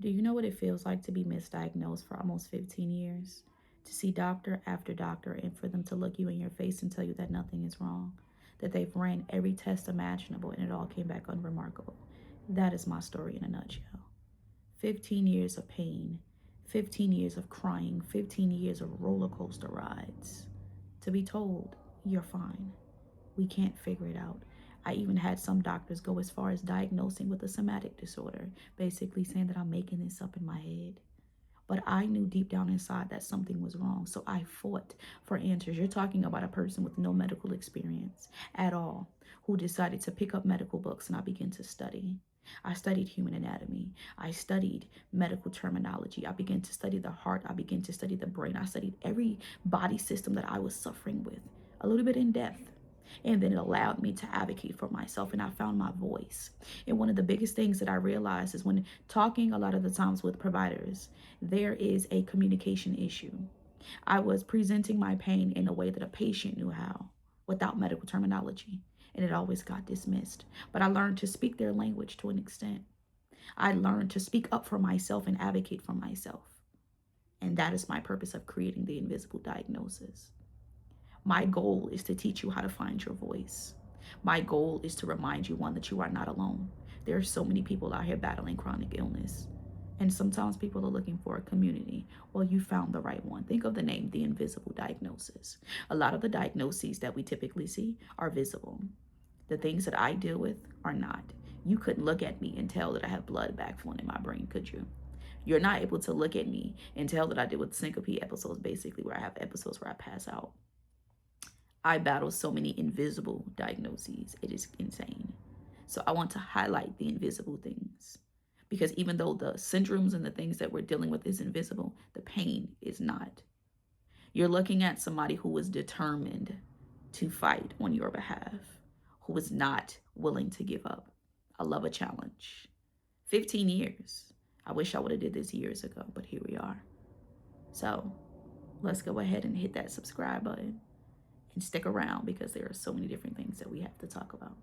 Do you know what it feels like to be misdiagnosed for almost 15 years? To see doctor after doctor and for them to look you in your face and tell you that nothing is wrong, that they've ran every test imaginable and it all came back unremarkable. That is my story in a nutshell. 15 years of pain, 15 years of crying, 15 years of roller coaster rides. To be told, you're fine. We can't figure it out. I even had some doctors go as far as diagnosing with a somatic disorder, basically saying that I'm making this up in my head. But I knew deep down inside that something was wrong, so I fought for answers. You're talking about a person with no medical experience at all who decided to pick up medical books, and I began to study. I studied human anatomy. I studied medical terminology. I began to study the heart. I began to study the brain. I studied every body system that I was suffering with, a little bit in depth. And then it allowed me to advocate for myself, and I found my voice. And one of the biggest things that I realized is when talking a lot of the times with providers, there is a communication issue. I was presenting my pain in a way that a patient knew how, without medical terminology, and it always got dismissed. But I learned to speak their language to an extent. I learned to speak up for myself and advocate for myself. And that is my purpose of creating the invisible diagnosis. My goal is to teach you how to find your voice. My goal is to remind you, one, that you are not alone. There are so many people out here battling chronic illness. And sometimes people are looking for a community. Well, you found the right one. Think of the name, the invisible diagnosis. A lot of the diagnoses that we typically see are visible. The things that I deal with are not. You couldn't look at me and tell that I have blood backflowing in my brain, could you? You're not able to look at me and tell that I deal with syncope episodes, basically, where I have episodes where I pass out. I battle so many invisible diagnoses. It is insane. So I want to highlight the invisible things, because even though the syndromes and the things that we're dealing with is invisible, the pain is not. You're looking at somebody who is determined to fight on your behalf, who is not willing to give up. I love a challenge. 15 years. I wish I would have did this years ago, but here we are. So let's go ahead and hit that subscribe button and stick around, because there are so many different things that we have to talk about.